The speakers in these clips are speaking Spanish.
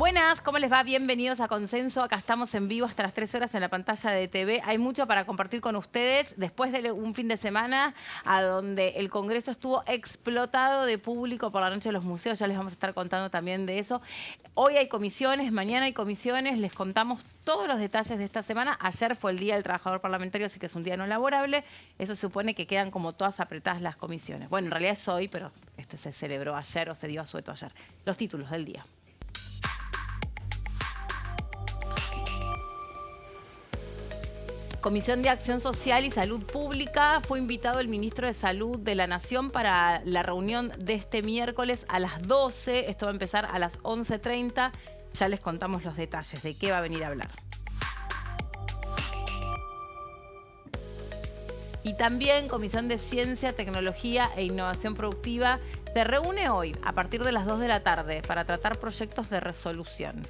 Buenas, ¿cómo les va? Bienvenidos a Consenso. Acá estamos en vivo hasta las 3 horas en la pantalla de TV. Hay mucho para compartir con ustedes después de un fin de semana a donde el Congreso estuvo explotado de público por la noche de los museos. Ya les vamos a estar contando también de eso. Hoy hay comisiones, mañana hay comisiones. Les contamos todos los detalles de esta semana. Ayer fue el Día del Trabajador Parlamentario, así que es un día no laborable. Eso supone que quedan como todas apretadas las comisiones. Bueno, en realidad es hoy, pero se celebró ayer o se dio asueto ayer. Los títulos del día. Comisión de Acción Social y Salud Pública. Fue invitado el ministro de Salud de la Nación para la reunión de este miércoles a las 12. Esto va a empezar a las 11:30. Ya les contamos los detalles de qué va a venir a hablar. Y también Comisión de Ciencia, Tecnología e Innovación Productiva se reúne hoy a partir de las 2 de la tarde para tratar proyectos de resolución.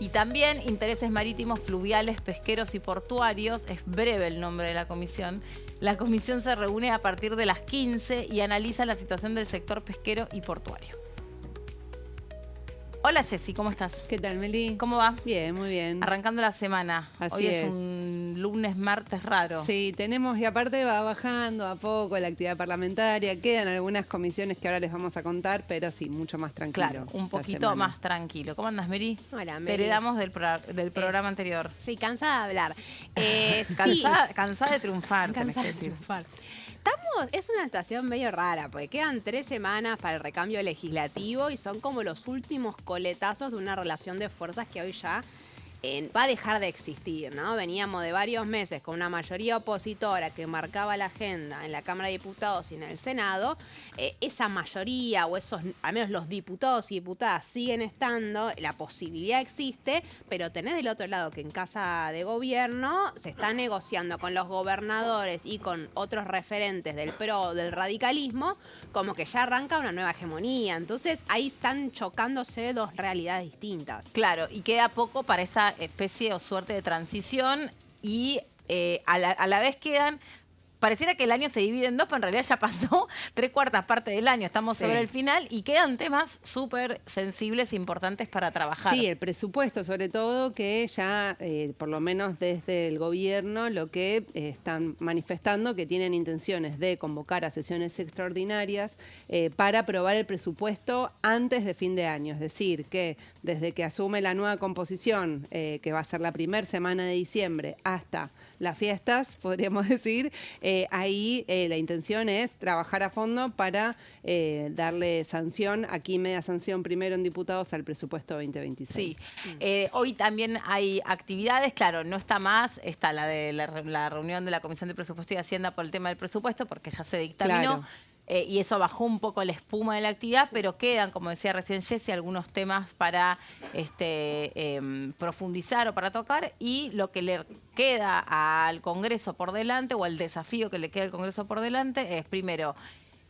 Y también intereses marítimos, fluviales, pesqueros y portuarios. Es breve el nombre de la comisión. La comisión se reúne a partir de las 15 y analiza la situación del sector pesquero y portuario. Hola Jessy, ¿cómo estás? ¿Qué tal, Meli? ¿Cómo va? Bien, muy bien. Arrancando la semana. Así Hoy es un lunes, martes raro. Sí, tenemos, y aparte va bajando a poco la actividad parlamentaria. Quedan algunas comisiones que ahora les vamos a contar, pero sí, mucho más tranquilo. Claro, un poquito más tranquilo. ¿Cómo andas, Meri? Hola, Meri. Te heredamos del programa anterior. Sí, cansada de hablar. Cansada de triunfar. Cansada de triunfar. Es una situación medio rara, porque quedan 3 semanas para el recambio legislativo y son como los últimos coletazos de una relación de fuerzas que hoy ya va a dejar de existir, ¿no? Veníamos de varios meses con una mayoría opositora que marcaba la agenda en la Cámara de Diputados y en el Senado. Esa mayoría, o esos, al menos los diputados y diputadas siguen estando, la posibilidad existe, pero tenés del otro lado que en Casa de Gobierno se está negociando con los gobernadores y con otros referentes del PRO, del radicalismo, como que ya arranca una nueva hegemonía. Entonces ahí están chocándose dos realidades distintas. Claro, y queda poco para esa especie o suerte de transición y a la vez quedan... Pareciera que el año se divide en dos, pero en realidad ya pasó 3/4 parte del año. Estamos sobre el final y quedan temas súper sensibles e importantes para trabajar. Sí, el presupuesto, sobre todo, que ya, por lo menos desde el gobierno, lo que están manifestando que tienen intenciones de convocar a sesiones extraordinarias para aprobar el presupuesto antes de fin de año. Es decir, que desde que asume la nueva composición, que va a ser la primera semana de diciembre, hasta las fiestas, podríamos decir, ahí la intención es trabajar a fondo para darle sanción, aquí media sanción primero en diputados al presupuesto 2026. Sí, hoy también hay actividades, claro, no está más, está la de la reunión de la Comisión de Presupuesto y Hacienda por el tema del presupuesto, porque ya se dictaminó. Claro. Y eso bajó un poco la espuma de la actividad, pero quedan, como decía recién Jessy, algunos temas para profundizar o para tocar, y lo que le queda al Congreso por delante, o el desafío que le queda al Congreso por delante, es primero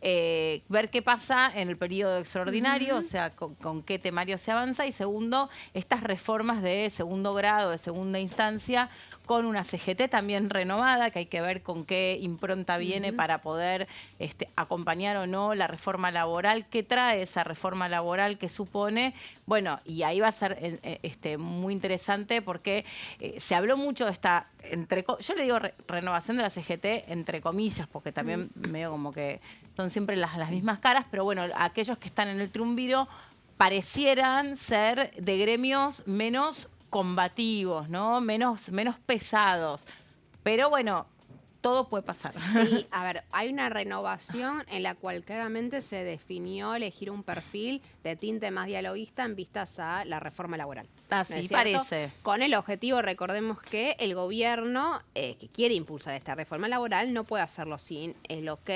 ver qué pasa en el periodo extraordinario, o sea, con qué temario se avanza, y segundo, estas reformas de segundo grado, de segunda instancia, con una CGT también renovada, que hay que ver con qué impronta viene para poder acompañar o no la reforma laboral. ¿Qué trae esa reforma laboral que supone? Bueno, y ahí va a ser muy interesante porque se habló mucho de esta, yo le digo renovación de la CGT entre comillas, porque también medio como que son siempre las mismas caras, pero bueno, aquellos que están en el triunviro parecieran ser de gremios menos combativos, ¿no? Menos pesados. Pero bueno, todo puede pasar. Sí, a ver, hay una renovación en la cual claramente se definió elegir un perfil de tinte más dialoguista en vistas a la reforma laboral. Así parece. Con el objetivo, recordemos que el gobierno que quiere impulsar esta reforma laboral no puede hacerlo sin el ok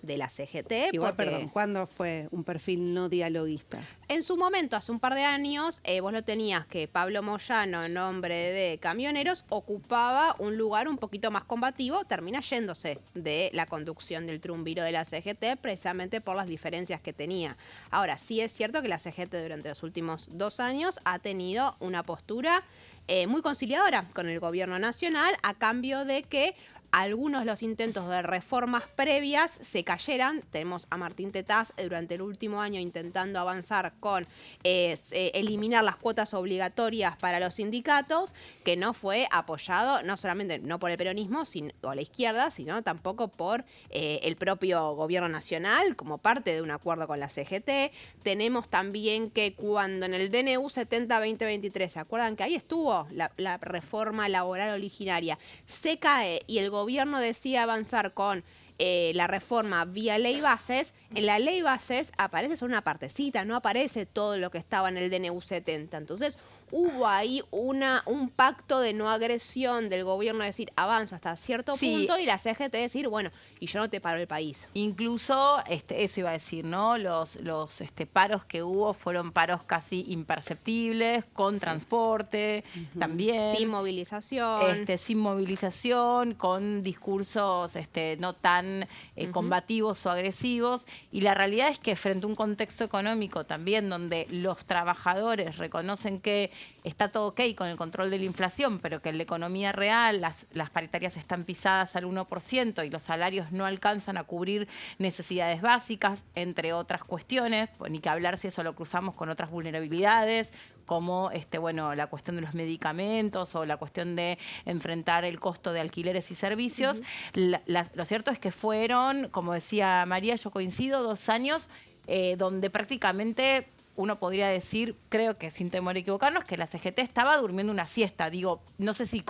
de la CGT. Igual, perdón, ¿cuándo fue un perfil no dialoguista? En su momento, hace un par de años, vos lo tenías que Pablo Moyano, en nombre de camioneros, ocupaba un lugar un poquito más combativo, termina yéndose de la conducción del triunviro de la CGT precisamente por las diferencias que tenía. Ahora, sí es cierto que la CGT durante los últimos 2 años ha tenido una postura muy conciliadora con el gobierno nacional, a cambio de que algunos de los intentos de reformas previas se cayeran. Tenemos a Martín Tetaz durante el último año intentando avanzar con eliminar las cuotas obligatorias para los sindicatos, que no fue apoyado, no solamente no por el peronismo o la izquierda, sino tampoco por el propio gobierno nacional, como parte de un acuerdo con la CGT. Tenemos también que cuando en el DNU 70-2023, ¿se acuerdan que ahí estuvo la reforma laboral originaria? Se cae y el gobierno decide avanzar con la reforma vía ley bases. En la ley bases aparece solo una partecita, no aparece todo lo que estaba en el DNU 70. Entonces hubo ahí un pacto de no agresión del gobierno, decir, avanzo hasta cierto punto, y la CGT decir, bueno, y yo no te paro el país. Incluso, eso iba a decir, ¿no? Los paros que hubo fueron paros casi imperceptibles, con transporte, también. Sin movilización. Sin movilización, con discursos no tan combativos o agresivos. Y la realidad es que frente a un contexto económico también donde los trabajadores reconocen que está todo ok con el control de la inflación, pero que en la economía real las paritarias están pisadas al 1% y los salarios no alcanzan a cubrir necesidades básicas, entre otras cuestiones, ni que hablar si eso lo cruzamos con otras vulnerabilidades, como la cuestión de los medicamentos o la cuestión de enfrentar el costo de alquileres y servicios. Lo cierto es que fueron, como decía María, yo coincido, 2 años donde prácticamente uno podría decir, creo que sin temor a equivocarnos, que la CGT estaba durmiendo una siesta. Digo, no sé si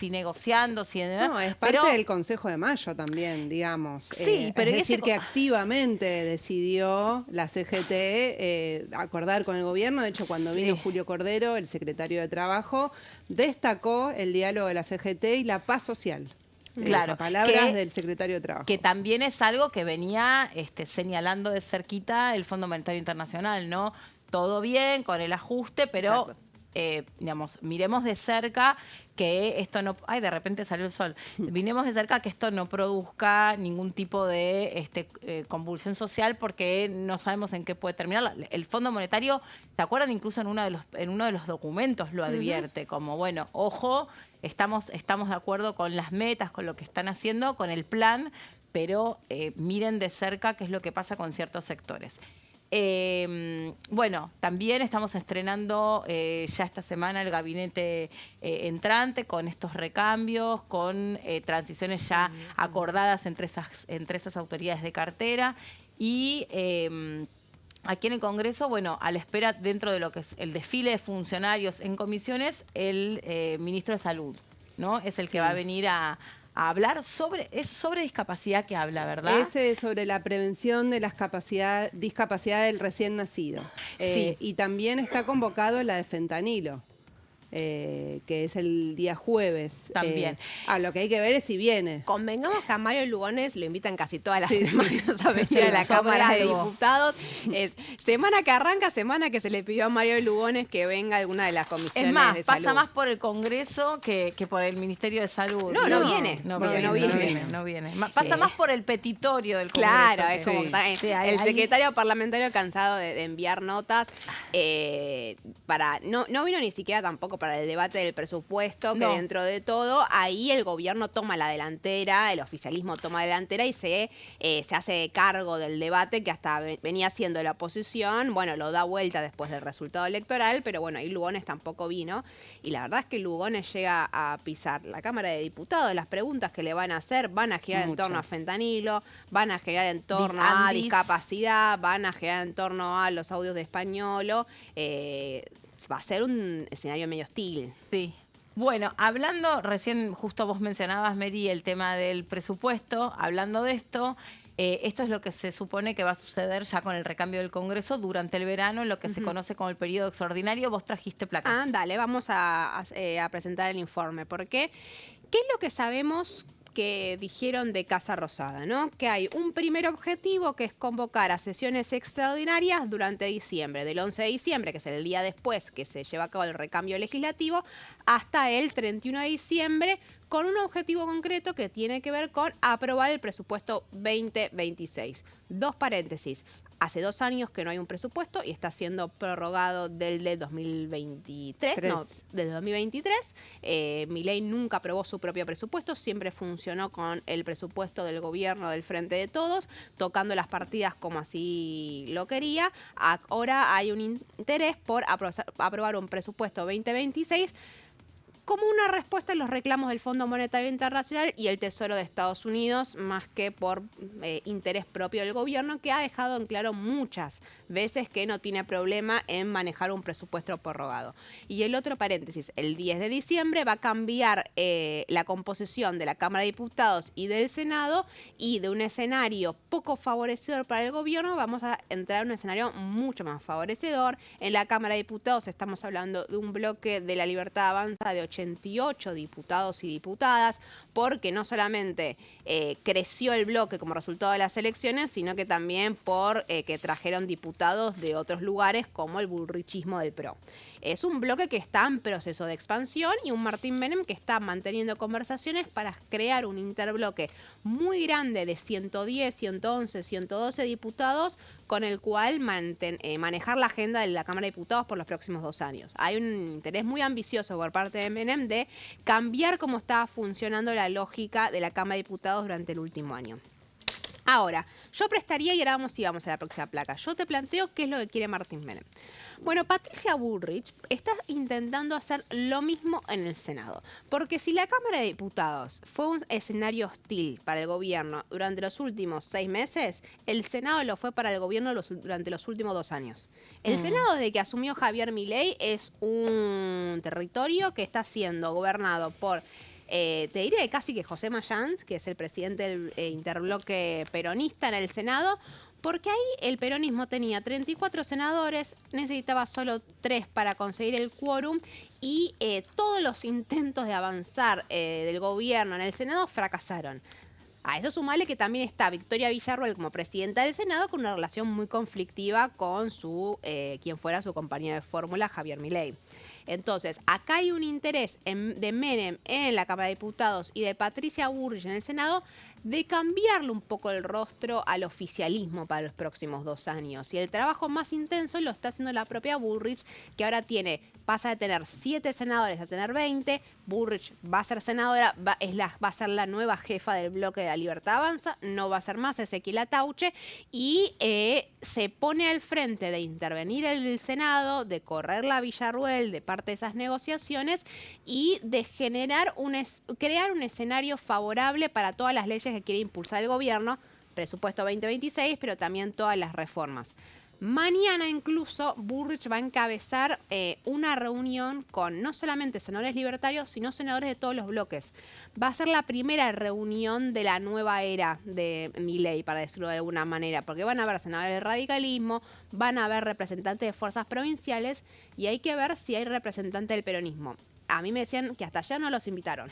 negociando, No, es parte del Consejo de Mayo también, digamos. Sí, pero es decir, que activamente decidió la CGT acordar con el gobierno. De hecho, cuando vino Julio Cordero, el secretario de Trabajo, destacó el diálogo de la CGT y la paz social. Claro, palabras del secretario de Trabajo. Que también es algo que venía señalando de cerquita el Fondo Monetario Internacional, ¿no? Todo bien con el ajuste, pero digamos, miremos de cerca que esto no... Ay, de repente salió el sol. Miremos de cerca que esto no produzca ningún tipo de convulsión social, porque no sabemos en qué puede terminar. El Fondo Monetario, ¿se acuerdan? Incluso en uno de los documentos lo advierte, como, bueno, ojo, estamos de acuerdo con las metas, con lo que están haciendo, con el plan, pero miren de cerca qué es lo que pasa con ciertos sectores. Bueno, también estamos estrenando ya esta semana el gabinete entrante, con estos recambios, con transiciones ya acordadas entre esas autoridades de cartera. Y aquí en el Congreso, bueno, a la espera, dentro de lo que es el desfile de funcionarios en comisiones, el ministro de Salud, ¿no? Es el que va a venir a hablar sobre discapacidad que habla, ¿verdad? Es sobre la prevención de las discapacidad del recién nacido. Y también está convocado la de fentanilo, que es el día jueves. También. Lo que hay que ver es si viene. Convengamos que a Mario Lugones lo invitan casi todas las semanas a venir a la Cámara de Diputados. Es semana que arranca, semana que se le pidió a Mario Lugones que venga a alguna de las comisiones de salud. Es más, pasa salud. más por el Congreso que por el Ministerio de Salud. No viene. No viene. Pasa más por el petitorio del Congreso. Claro, es como el secretario parlamentario cansado de enviar notas. No vino ni siquiera tampoco para el debate del presupuesto, que dentro de todo, ahí el gobierno toma la delantera, el oficialismo toma la delantera y se hace cargo del debate que hasta venía siendo la oposición. Bueno, lo da vuelta después del resultado electoral, pero bueno, ahí Lugones tampoco vino. Y la verdad es que Lugones llega a pisar la Cámara de Diputados. Las preguntas que le van a hacer van a girar en torno a fentanilo, van a girar en torno a discapacidad, van a girar en torno a los audios de Españolo. Va a ser un escenario medio hostil. Sí. Bueno, hablando, recién justo vos mencionabas, Mary, el tema del presupuesto. Hablando de esto, esto es lo que se supone que va a suceder ya con el recambio del Congreso durante el verano, en lo que se conoce como el periodo extraordinario. Vos trajiste placas. Dale, vamos a presentar el informe. ¿Por qué? ¿Qué es lo que sabemos que dijeron de Casa Rosada, ¿no? Que hay un primer objetivo, que es convocar a sesiones extraordinarias durante diciembre, del 11 de diciembre, que es el día después que se lleva a cabo el recambio legislativo, hasta el 31 de diciembre, con un objetivo concreto que tiene que ver con aprobar el presupuesto 2026. 2 paréntesis. Hace 2 años que no hay un presupuesto y está siendo prorrogado del 2023, desde 2023. Milei nunca aprobó su propio presupuesto, siempre funcionó con el presupuesto del gobierno del Frente de Todos, tocando las partidas como así lo quería. Ahora hay un interés por aprobar un presupuesto 2026 como una respuesta a los reclamos del Fondo Monetario Internacional y el Tesoro de Estados Unidos, más que por interés propio del gobierno, que ha dejado en claro muchas veces que no tiene problema en manejar un presupuesto prorrogado. Y el otro paréntesis, el 10 de diciembre va a cambiar la composición de la Cámara de Diputados y del Senado, y de un escenario poco favorecedor para el gobierno vamos a entrar a un escenario mucho más favorecedor. En la Cámara de Diputados estamos hablando de un bloque de La Libertad Avanza de 88 diputados y diputadas, porque no solamente creció el bloque como resultado de las elecciones, sino que también por que trajeron diputados de otros lugares, como el bullrichismo del PRO. Es un bloque que está en proceso de expansión y un Martín Menem que está manteniendo conversaciones para crear un interbloque muy grande de 110, 111, 112 diputados, con el cual manejar la agenda de la Cámara de Diputados por los próximos 2 años. Hay un interés muy ambicioso por parte de Menem de cambiar cómo estaba funcionando la lógica de la Cámara de Diputados durante el último año. Ahora, yo prestaría, y ahora vamos a la próxima placa, yo te planteo qué es lo que quiere Martín Menem. Bueno, Patricia Bullrich está intentando hacer lo mismo en el Senado, porque si la Cámara de Diputados fue un escenario hostil para el gobierno durante los últimos 6 meses, el Senado lo fue para el gobierno durante los últimos 2 años. El Senado, desde que asumió Javier Milei, es un territorio que está siendo gobernado por... te diré casi que José Mayans, que es el presidente del interbloque peronista en el Senado, porque ahí el peronismo tenía 34 senadores, necesitaba solo 3 para conseguir el quórum, y todos los intentos de avanzar del gobierno en el Senado fracasaron. A eso sumale que también está Victoria Villarruel como presidenta del Senado, con una relación muy conflictiva con quien fuera su compañero de fórmula, Javier Milei. Entonces, acá hay un interés de Menem en la Cámara de Diputados y de Patricia Bullrich en el Senado de cambiarle un poco el rostro al oficialismo para los próximos 2 años. Y el trabajo más intenso lo está haciendo la propia Bullrich, que ahora pasa de tener 7 senadores a tener 20. Bullrich va a ser senadora, va a ser la nueva jefa del bloque de La Libertad Avanza, no va a ser más Ezequiel Atauche, y se pone al frente de intervenir en el Senado, de correr la Villarruel de parte de esas negociaciones y de crear un escenario favorable para todas las leyes que quiere impulsar el gobierno, presupuesto 2026, pero también todas las reformas. Mañana incluso Bullrich va a encabezar una reunión con no solamente senadores libertarios, sino senadores de todos los bloques. Va a ser la primera reunión de la nueva era de Milei, para decirlo de alguna manera, porque van a haber senadores del radicalismo, van a haber representantes de fuerzas provinciales, y hay que ver si hay representantes del peronismo. A mí me decían que hasta allá no los invitaron.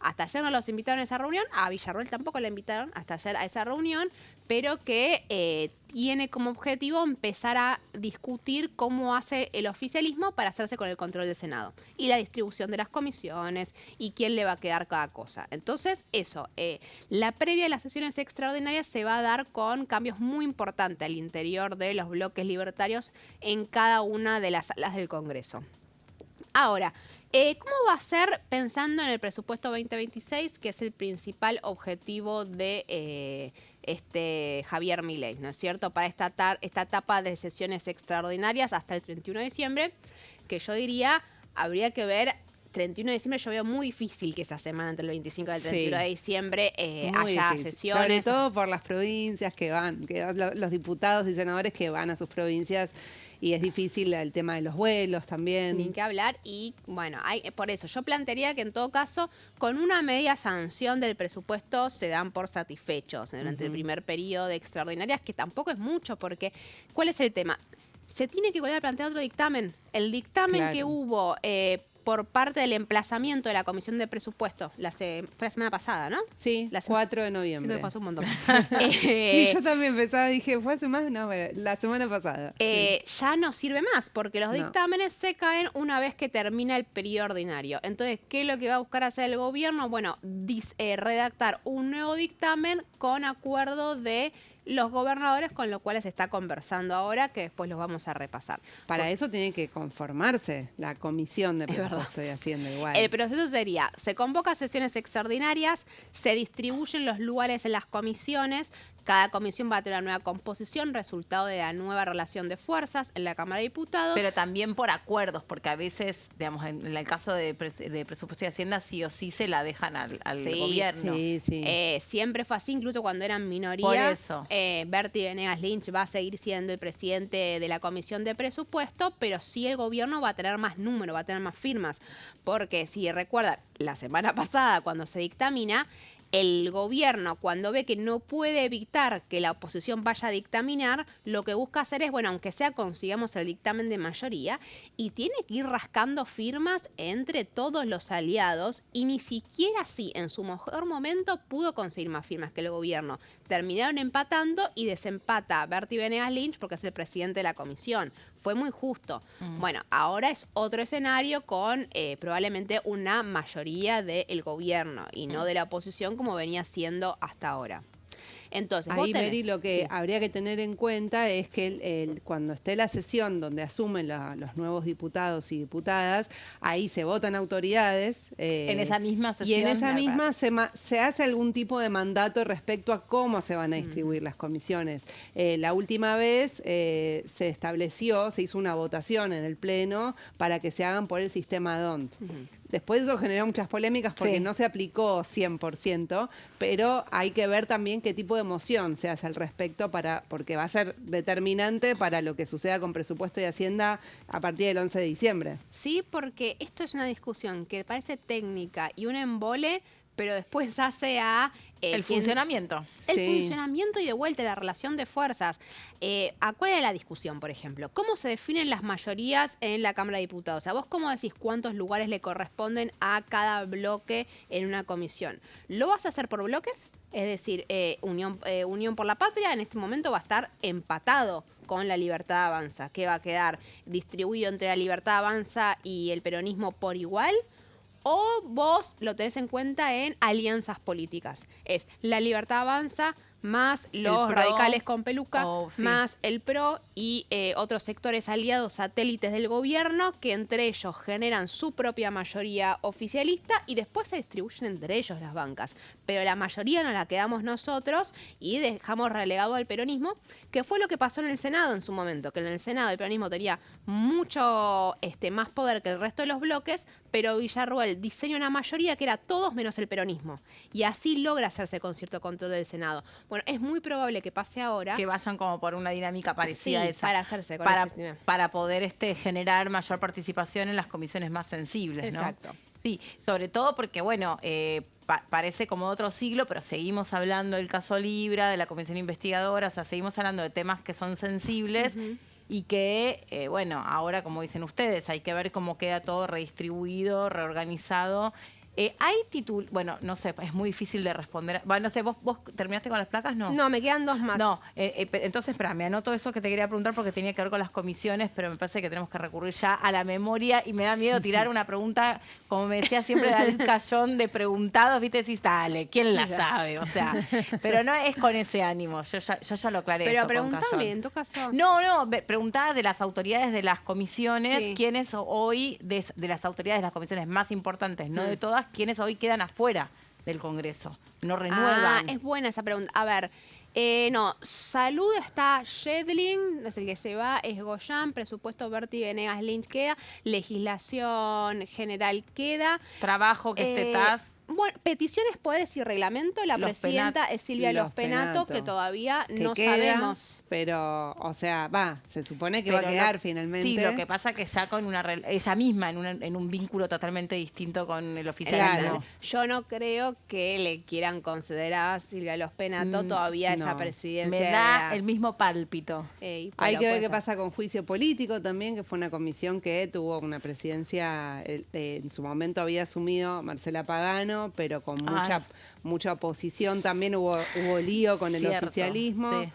Hasta ayer no los invitaron a esa reunión, a Villarruel tampoco la invitaron hasta ayer a esa reunión, pero que tiene como objetivo empezar a discutir cómo hace el oficialismo para hacerse con el control del Senado y la distribución de las comisiones y quién le va a quedar cada cosa. Entonces, la previa de las sesiones extraordinarias se va a dar con cambios muy importantes al interior de los bloques libertarios en cada una de las salas del Congreso. Ahora, ¿cómo va a ser pensando en el presupuesto 2026, que es el principal objetivo de Javier Milei, ¿no es cierto? Para esta etapa de sesiones extraordinarias hasta el 31 de diciembre, que yo diría, habría que ver. 31 de diciembre yo veo muy difícil que esa semana entre el 25 y el 31 de diciembre haya sesiones. Sobre todo por las provincias los diputados y senadores que van a sus provincias, y es difícil el tema de los vuelos también. Ni que hablar, y bueno, por eso yo plantearía que en todo caso, con una media sanción del presupuesto se dan por satisfechos durante el primer periodo de extraordinarias, que tampoco es mucho, porque ¿cuál es el tema? Se tiene que volver a plantear otro dictamen. El dictamen que hubo por parte del emplazamiento de la Comisión de Presupuesto, fue la semana pasada, ¿no? Sí, 4 de noviembre. Sí, fue hace un montón. Sí, yo también pensaba, dije, ¿fue hace más? No, la semana pasada. Ya no sirve más, porque los dictámenes se caen una vez que termina el periodo ordinario. Entonces, ¿qué es lo que va a buscar hacer el gobierno? Bueno, redactar un nuevo dictamen con acuerdo de los gobernadores, con los cuales se está conversando ahora, que después los vamos a repasar. Para eso tiene que conformarse la comisión de presupuesto y Hacienda igual. El proceso sería, se convoca sesiones extraordinarias, se distribuyen los lugares en las comisiones, cada comisión va a tener una nueva composición, resultado de la nueva relación de fuerzas en la Cámara de Diputados. Pero también por acuerdos, porque a veces, digamos, en el caso de presupuesto y Hacienda, sí o sí se la dejan al gobierno. Sí, sí. Siempre fue así, incluso cuando eran minoría. Por eso. Bertie Venegas Lynch va a seguir siendo el presidente de la Comisión de Presupuesto, pero sí el gobierno va a tener más número, va a tener más firmas. Porque si recuerdan, la semana pasada, cuando se dictamina, el gobierno, cuando ve que no puede evitar que la oposición vaya a dictaminar, lo que busca hacer es, bueno, aunque sea consigamos el dictamen de mayoría, y tiene que ir rascando firmas entre todos los aliados, y ni siquiera así, en su mejor momento, pudo conseguir más firmas que el gobierno. Terminaron empatando y desempata Bertie Venegas Lynch porque es el presidente de la comisión. Fue muy justo. Bueno, ahora es otro escenario con probablemente una mayoría del gobierno y no de la oposición como venía siendo hasta ahora. Entonces, ahí, Mary, lo que habría que tener en cuenta es que cuando esté la sesión donde asumen los nuevos diputados y diputadas, ahí se votan autoridades. En esa misma sesión. Y en esa misma se hace algún tipo de mandato respecto a cómo se van a distribuir las comisiones. La última vez se hizo una votación en el Pleno para que se hagan por el sistema DONT. Después eso generó muchas polémicas porque no se aplicó 100%, pero hay que ver también qué tipo de moción se hace al respecto porque va a ser determinante para lo que suceda con presupuesto y Hacienda a partir del 11 de diciembre. Sí, porque esto es una discusión que parece técnica y un embole, pero después hace a... el funcionamiento. El funcionamiento y de vuelta la relación de fuerzas. ¿A cuál era la discusión, por ejemplo? ¿Cómo se definen las mayorías en la Cámara de Diputados? O sea, ¿vos cómo decís cuántos lugares le corresponden a cada bloque en una comisión? ¿Lo vas a hacer por bloques? Es decir, Unión por la Patria en este momento va a estar empatado con la Libertad Avanza, que va a quedar distribuido entre la Libertad Avanza y el peronismo por igual. O vos lo tenés en cuenta en alianzas políticas. Es la Libertad Avanza más los radicales con peluca, más el PRO y otros sectores aliados satélites del gobierno que entre ellos generan su propia mayoría oficialista y después se distribuyen entre ellos las bancas. Pero la mayoría nos la quedamos nosotros y dejamos relegado al peronismo, que fue lo que pasó en el Senado en su momento, que en el Senado el peronismo tenía mucho más poder que el resto de los bloques, pero Villarruel diseña una mayoría que era todos menos el peronismo. Y así logra hacerse con cierto control del Senado. Bueno, es muy probable que pase ahora. Que vayan como por una dinámica parecida a esa. Para hacerse con para poder generar mayor participación en las comisiones más sensibles, ¿no? Exacto. Sí, sobre todo porque, bueno, parece como otro siglo, pero seguimos hablando del caso Libra, de la comisión investigadora, o sea, seguimos hablando de temas que son sensibles. Y que, bueno, ahora, como dicen ustedes, hay que ver cómo queda todo redistribuido, reorganizado. Hay bueno, no sé, es muy difícil de responder. Bueno, no sé, ¿vos terminaste con las placas? No. No, me quedan dos más. No, entonces, espera, me anoto eso que te quería preguntar porque tenía que ver con las comisiones, pero me parece que tenemos que recurrir ya a la memoria y me da miedo tirar una pregunta, como me decía siempre David Cayón, de preguntados, viste, decís, dale, ¿quién la sabe? O sea, pero no es con ese ánimo, yo ya lo aclaré. Pero eso pregúntame, en tu caso. No, preguntaba de las autoridades de las comisiones, quiénes hoy, de las autoridades de las comisiones más importantes, no de todas, quiénes hoy quedan afuera del Congreso, no renuevan. Es buena esa pregunta. A ver, no, salud está Shedlin, es el que se va, es Goyan, presupuesto Bertie Venegas Lynch queda, legislación general queda. Trabajo que estés. Bueno, peticiones, poderes y reglamento, la presidenta es Silvia Los Penato, que todavía no sabemos. Pero, o sea, se supone que va a quedar finalmente. Sí, lo que pasa que ya con ella misma en un vínculo totalmente distinto con el oficialismo. Yo no creo que le quieran conceder a Silvia Los Penato todavía esa presidencia. Me da el mismo pálpito. Hay que ver qué pasa con juicio político también, que fue una comisión que tuvo una presidencia, en su momento había asumido Marcela Pagano, pero con mucha oposición también, hubo lío con el oficialismo.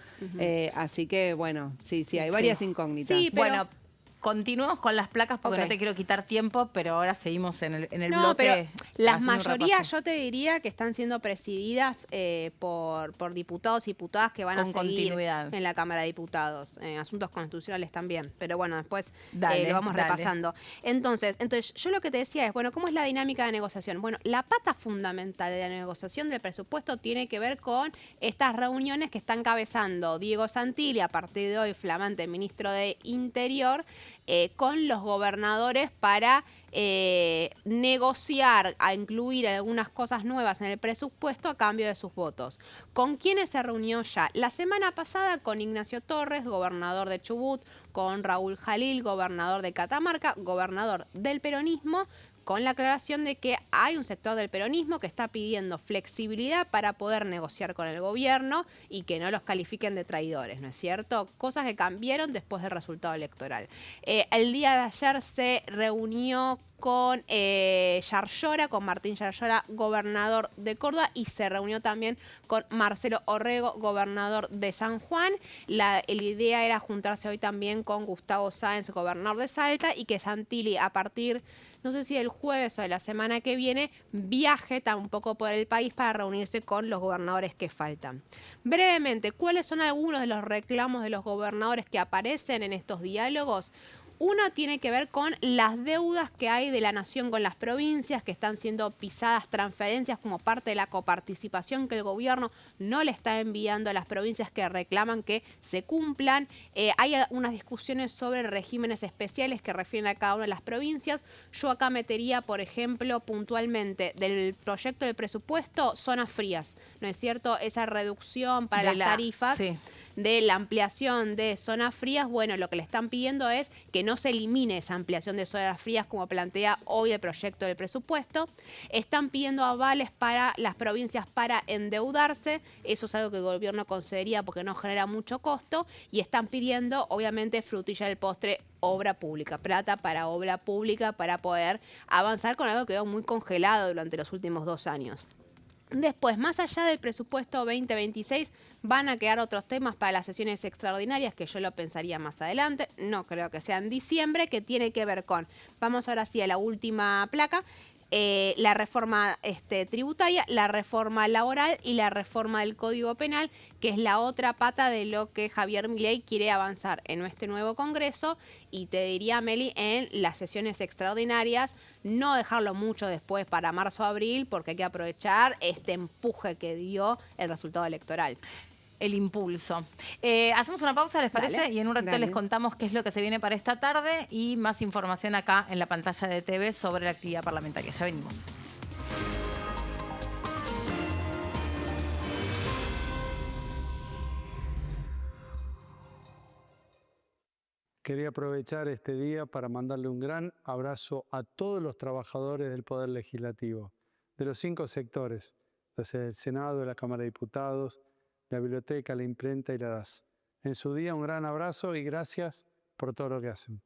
Así que, bueno, sí, hay varias incógnitas. Sí, pero... Bueno, Continuemos con las placas porque Ok. no te quiero quitar tiempo, pero ahora seguimos en el No, bloque. pero las haciendo un mayorías repaso. yo te diría que están siendo presididas por diputados y diputadas que van Con a seguir continuidad. en la Cámara de Diputados. Asuntos constitucionales también, pero bueno, después Dale, lo vamos dale. repasando. Entonces, yo lo que te decía es, bueno, ¿cómo es la dinámica de negociación? Bueno, la pata fundamental de la negociación del presupuesto tiene que ver con estas reuniones que está encabezando Diego Santilli, a partir de hoy flamante ministro de Interior, con los gobernadores para negociar a incluir algunas cosas nuevas en el presupuesto a cambio de sus votos. ¿Con quiénes se reunió ya? La semana pasada con Ignacio Torres, gobernador de Chubut, con Raúl Jalil, gobernador de Catamarca, gobernador del peronismo, con la aclaración de que hay un sector del peronismo que está pidiendo flexibilidad para poder negociar con el gobierno y que no los califiquen de traidores, ¿no es cierto? Cosas que cambiaron después del resultado electoral. El día de ayer se reunió con Yarlora, con Martín Yarlora, gobernador de Córdoba, y se reunió también con Marcelo Orrego, gobernador de San Juan. La idea era juntarse hoy también con Gustavo Sáenz, gobernador de Salta, y que Santilli, a partir, no sé si el jueves o de la semana que viene, viaje tampoco por el país para reunirse con los gobernadores que faltan. Brevemente, ¿cuáles son algunos de los reclamos de los gobernadores que aparecen en estos diálogos? Uno tiene que ver con las deudas que hay de la nación con las provincias, que están siendo pisadas transferencias como parte de la coparticipación que el gobierno no le está enviando a las provincias, que reclaman que se cumplan. Hay unas discusiones sobre regímenes especiales que refieren a cada una de las provincias. Yo acá metería, por ejemplo, puntualmente del proyecto del presupuesto, zonas frías, ¿no es cierto? Esa reducción para las tarifas. Sí. De la ampliación de zonas frías, bueno, lo que le están pidiendo es que no se elimine esa ampliación de zonas frías como plantea hoy el proyecto del presupuesto. Están pidiendo avales para las provincias para endeudarse, eso es algo que el gobierno concedería porque no genera mucho costo, y están pidiendo, obviamente, frutilla del postre, obra pública, plata para obra pública para poder avanzar con algo que quedó muy congelado durante los últimos 2 años. Después, más allá del presupuesto 2026, van a quedar otros temas para las sesiones extraordinarias, que yo lo pensaría más adelante, no creo que sea en diciembre, que tiene que ver con, vamos ahora sí a la última placa, la reforma tributaria, la reforma laboral y la reforma del Código Penal, que es la otra pata de lo que Javier Milei quiere avanzar en este nuevo Congreso. Y te diría, Meli, en las sesiones extraordinarias, no dejarlo mucho después para marzo o abril, porque hay que aprovechar este empuje que dio el resultado electoral. El impulso. Hacemos una pausa, ¿les parece? Dale. Y en un ratito Dale. les contamos qué es lo que se viene para esta tarde y más información acá en la pantalla de TV sobre la actividad parlamentaria. Ya venimos. Quería aprovechar este día para mandarle un gran abrazo a todos los trabajadores del Poder Legislativo, de los 5 sectores, desde el Senado, la Cámara de Diputados, la Biblioteca, la Imprenta y la DAS. En su día un gran abrazo y gracias por todo lo que hacen.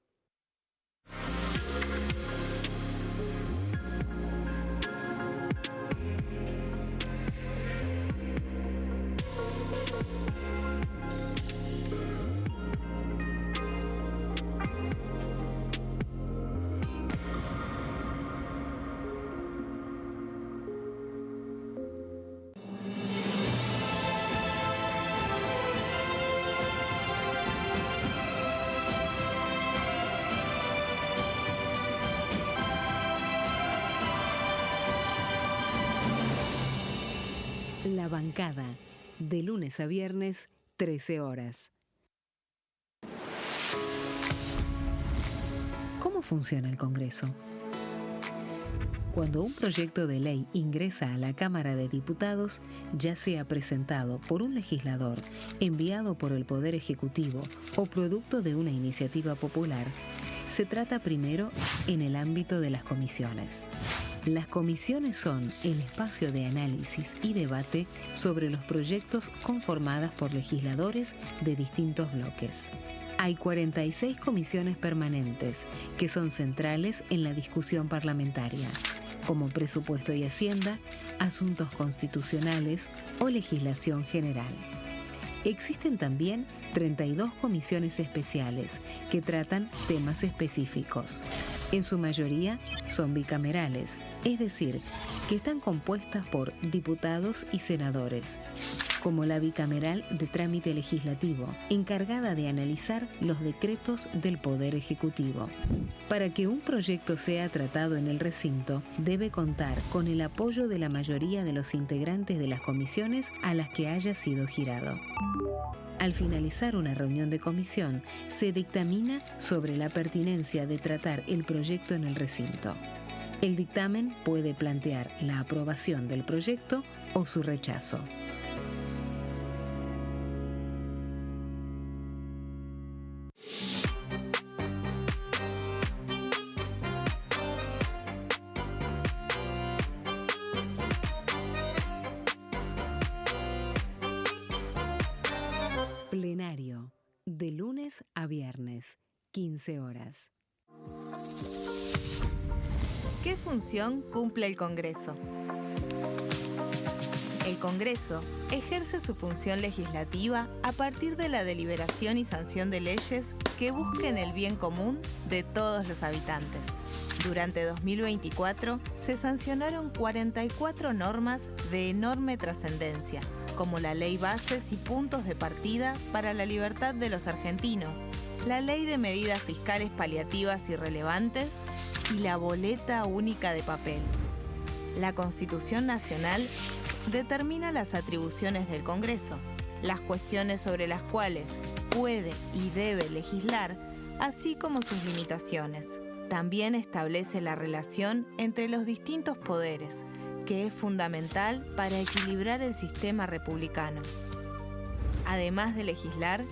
La bancada, de lunes a viernes, 13 horas. ¿Cómo funciona el Congreso? Cuando un proyecto de ley ingresa a la Cámara de Diputados, ya sea presentado por un legislador, enviado por el Poder Ejecutivo o producto de una iniciativa popular, se trata primero en el ámbito de las comisiones. Las comisiones son el espacio de análisis y debate sobre los proyectos conformadas por legisladores de distintos bloques. Hay 46 comisiones permanentes que son centrales en la discusión parlamentaria, como Presupuesto y Hacienda, Asuntos Constitucionales o Legislación General. Existen también 32 comisiones especiales que tratan temas específicos. En su mayoría son bicamerales, es decir, que están compuestas por diputados y senadores, como la bicameral de trámite legislativo, encargada de analizar los decretos del Poder Ejecutivo. Para que un proyecto sea tratado en el recinto, debe contar con el apoyo de la mayoría de los integrantes de las comisiones a las que haya sido girado. Al finalizar una reunión de comisión, se dictamina sobre la pertinencia de tratar el proyecto en el recinto. El dictamen puede plantear la aprobación del proyecto o su rechazo. Plenario, de lunes a viernes, 15 horas. ¿Qué función cumple el Congreso? El Congreso ejerce su función legislativa a partir de la deliberación y sanción de leyes que busquen el bien común de todos los habitantes. Durante 2024 se sancionaron 44 normas de enorme trascendencia, como la Ley Bases y Puntos de Partida para la Libertad de los Argentinos, la Ley de Medidas Fiscales Paliativas y Relevantes y la Boleta Única de Papel. La Constitución Nacional determina las atribuciones del Congreso, las cuestiones sobre las cuales puede y debe legislar, así como sus limitaciones. También establece la relación entre los distintos poderes, que es fundamental para equilibrar el sistema republicano. Además de legislar,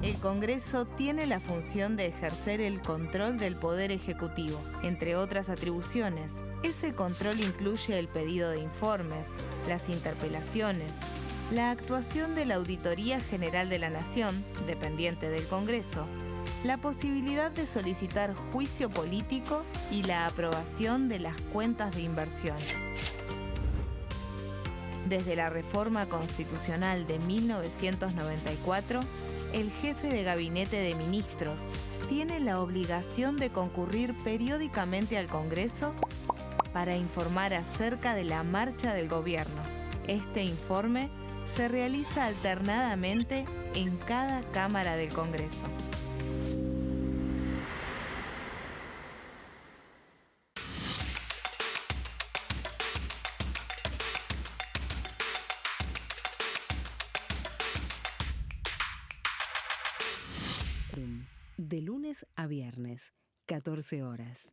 el Congreso tiene la función de ejercer el control del Poder Ejecutivo. Entre otras atribuciones, ese control incluye el pedido de informes, las interpelaciones, la actuación de la Auditoría General de la Nación, dependiente del Congreso, la posibilidad de solicitar juicio político y la aprobación de las cuentas de inversión. Desde la reforma constitucional de 1994, el jefe de gabinete de ministros tiene la obligación de concurrir periódicamente al Congreso para informar acerca de la marcha del gobierno. Este informe se realiza alternadamente en cada Cámara del Congreso. De lunes a viernes, 14 horas.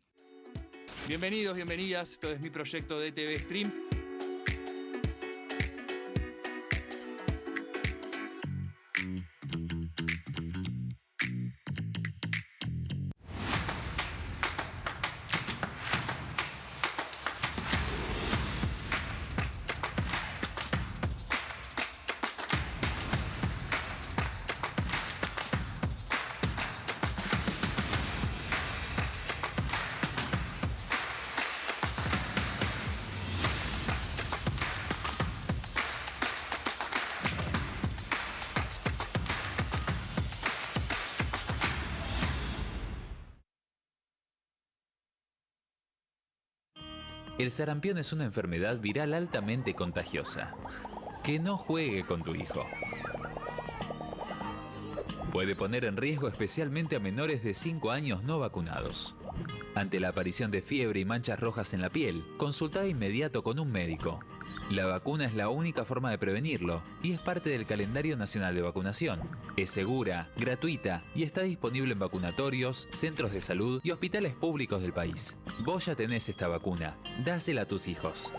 Bienvenidos, bienvenidas. Esto es mi proyecto de TV Stream. El sarampión es una enfermedad viral altamente contagiosa. Que no juegue con tu hijo. Puede poner en riesgo especialmente a menores de 5 años no vacunados. Ante la aparición de fiebre y manchas rojas en la piel, consulta de inmediato con un médico. La vacuna es la única forma de prevenirlo y es parte del calendario nacional de vacunación. Es segura, gratuita y está disponible en vacunatorios, centros de salud y hospitales públicos del país. Vos ya tenés esta vacuna, dásela a tus hijos.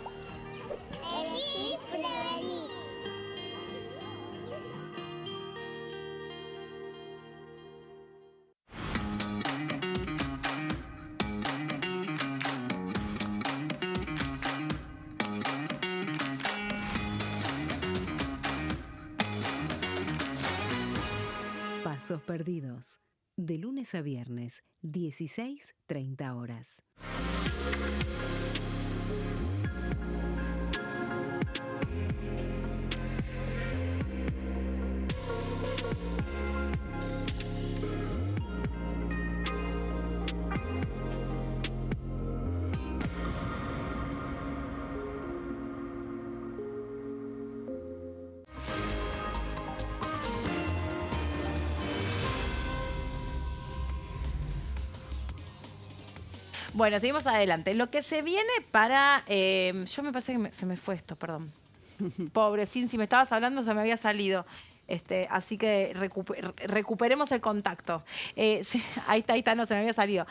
Pasos perdidos. De lunes a viernes, 16:30 horas. Bueno, seguimos adelante. Lo que se viene para... yo me parece que se me fue esto, perdón. Pobre Sin, si me estabas hablando se me había salido. Así que recuperemos el contacto. Sí, ahí está, no se me había salido.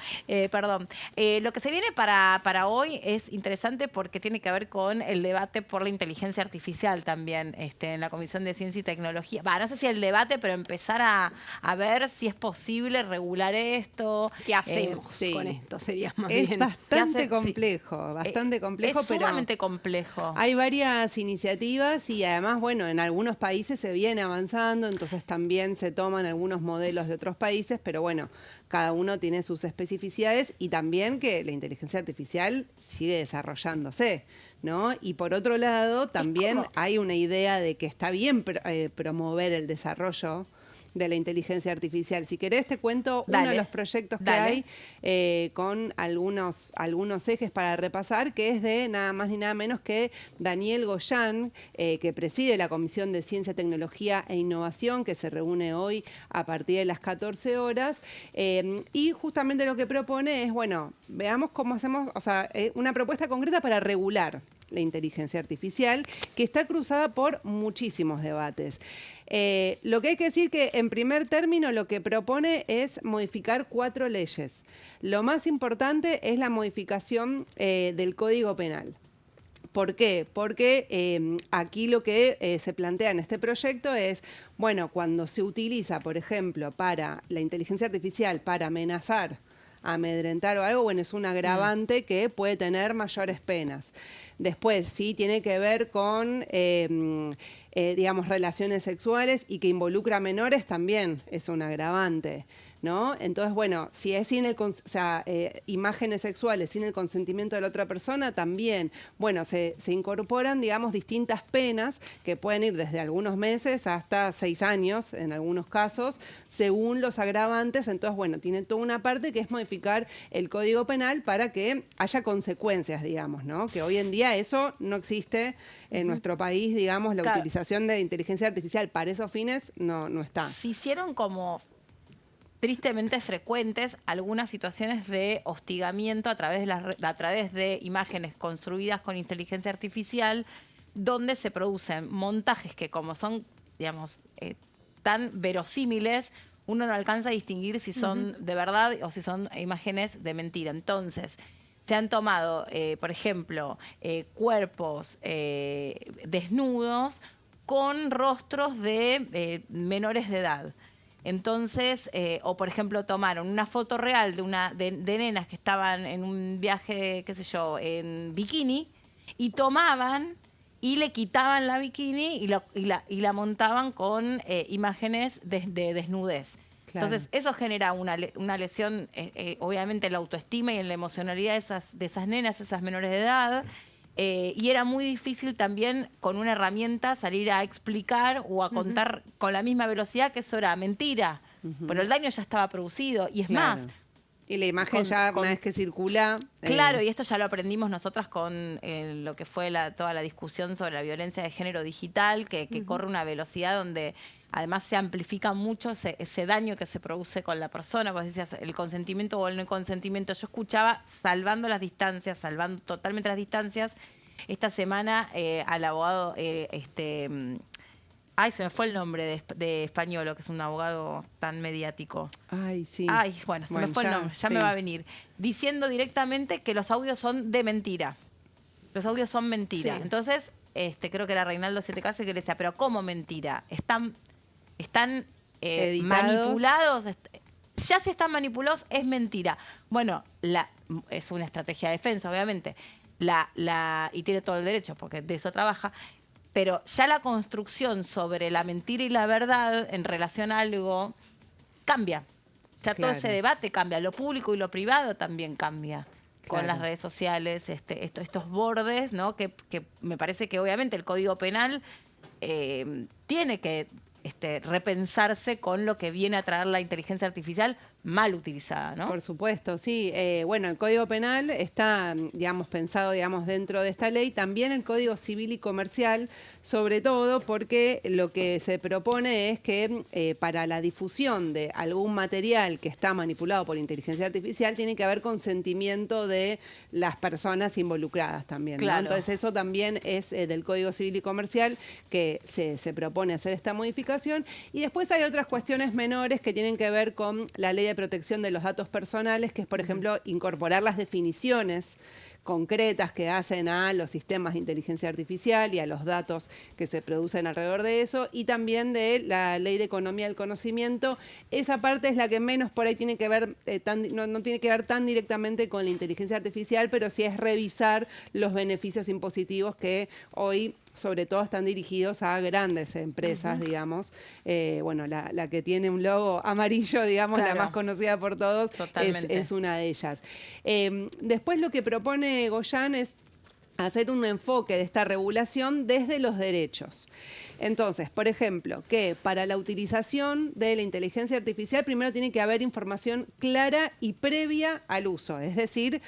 Perdón. Lo que se viene para hoy es interesante porque tiene que ver con el debate por la inteligencia artificial también en la Comisión de Ciencia y Tecnología. No sé si el debate, pero empezar a ver si es posible regular esto. ¿Qué hacemos con esto? Sería más es bien. bastante complejo, bastante complejo, es pero sumamente complejo. Hay varias iniciativas y además, bueno, en algunos países se viene avanzando, entonces también se toman algunos modelos de otros países, pero bueno, cada uno tiene sus especificidades y también que la inteligencia artificial sigue desarrollándose, ¿no? Y por otro lado, también hay una idea de que está bien promover el desarrollo de la inteligencia artificial. Si querés, te cuento uno de los proyectos que hay con algunos ejes para repasar, que es de nada más ni nada menos que Daniel Goyan, que preside la Comisión de Ciencia, Tecnología e Innovación, que se reúne hoy a partir de las 14 horas. Y justamente lo que propone es, bueno, veamos cómo hacemos, o sea, una propuesta concreta para regular la inteligencia artificial, que está cruzada por muchísimos debates. Lo que hay que decir que, en primer término, lo que propone es modificar 4 leyes. Lo más importante es la modificación del Código Penal. ¿Por qué? Porque aquí lo que se plantea en este proyecto es, bueno, cuando se utiliza, por ejemplo, para la inteligencia artificial para amenazar, amedrentar o algo, bueno, es un agravante que puede tener mayores penas. Después, sí, tiene que ver con, digamos, relaciones sexuales y que involucra a menores, también es un agravante, ¿no? Entonces, bueno, si es sin el, imágenes sexuales sin el consentimiento de la otra persona, también, bueno, se incorporan, digamos, distintas penas que pueden ir desde algunos meses hasta 6 años, en algunos casos, según los agravantes. Entonces, bueno, tiene toda una parte que es modificar el Código Penal para que haya consecuencias, digamos, ¿no? Que hoy en día eso no existe en nuestro país, digamos, la utilización de inteligencia artificial para esos fines no está. Se hicieron como tristemente frecuentes algunas situaciones de hostigamiento a través de imágenes construidas con inteligencia artificial, donde se producen montajes que, como son, digamos, tan verosímiles, uno no alcanza a distinguir si son de verdad o si son imágenes de mentira. Entonces, se han tomado, por ejemplo, cuerpos desnudos con rostros de menores de edad. Entonces, o por ejemplo, tomaron una foto real de nenas que estaban en un viaje, qué sé yo, en bikini, y tomaban y le quitaban la bikini y la montaban con imágenes de desnudez. Claro. Entonces, eso genera una lesión, obviamente, en la autoestima y en la emocionalidad de esas nenas, esas menores de edad. Y era muy difícil también con una herramienta salir a explicar o a contar con la misma velocidad que eso era mentira. Pero el daño ya estaba producido. Y es más... Y la imagen una vez que circula... Claro, y esto ya lo aprendimos nosotras con lo que fue toda la discusión sobre la violencia de género digital, que corre una velocidad donde además se amplifica mucho ese daño que se produce con la persona. Vos decías, el consentimiento o el no consentimiento. Yo escuchaba, salvando totalmente las distancias, esta semana al abogado... Ay, se me fue el nombre de Españolo, que es un abogado tan mediático. Ay, sí. Ay, bueno, se me fue el nombre, ya me va a venir. Diciendo directamente que los audios son de mentira. Los audios son mentira. Sí. Entonces, creo que era Reinaldo Siete Casas que le decía, pero ¿cómo mentira? Están manipulados. Ya si están manipulados, es mentira. Bueno, es una estrategia de defensa, obviamente. Y tiene todo el derecho, porque de eso trabaja. Pero ya la construcción sobre la mentira y la verdad en relación a algo cambia. Ya todo ese debate cambia. Lo público y lo privado también cambia con las redes sociales, estos bordes, ¿no? Que me parece que obviamente el Código Penal tiene que repensarse con lo que viene a traer la inteligencia artificial, mal utilizada, ¿no? Por supuesto, sí. Bueno, el Código Penal está, digamos, pensado, digamos, dentro de esta ley. También el Código Civil y Comercial, sobre todo porque lo que se propone es que para la difusión de algún material que está manipulado por inteligencia artificial tiene que haber consentimiento de las personas involucradas también, ¿no? Claro. Entonces eso también es del Código Civil y Comercial que se propone hacer esta modificación. Y después hay otras cuestiones menores que tienen que ver con la ley de protección de los datos personales, que es, por ejemplo, incorporar las definiciones concretas que hacen a los sistemas de inteligencia artificial y a los datos que se producen alrededor de eso, y también de la ley de economía del conocimiento. Esa parte es la que menos por ahí tiene que ver, no tiene que ver tan directamente con la inteligencia artificial, pero sí es revisar los beneficios impositivos que hoy sobre todo están dirigidos a grandes empresas, digamos. Bueno, la que tiene un logo amarillo, digamos, Claro. la más conocida por todos, es una de ellas. Después lo que propone Goyan es hacer un enfoque de esta regulación desde los derechos. Entonces, por ejemplo, que para la utilización de la inteligencia artificial primero tiene que haber información clara y previa al uso. Es decir,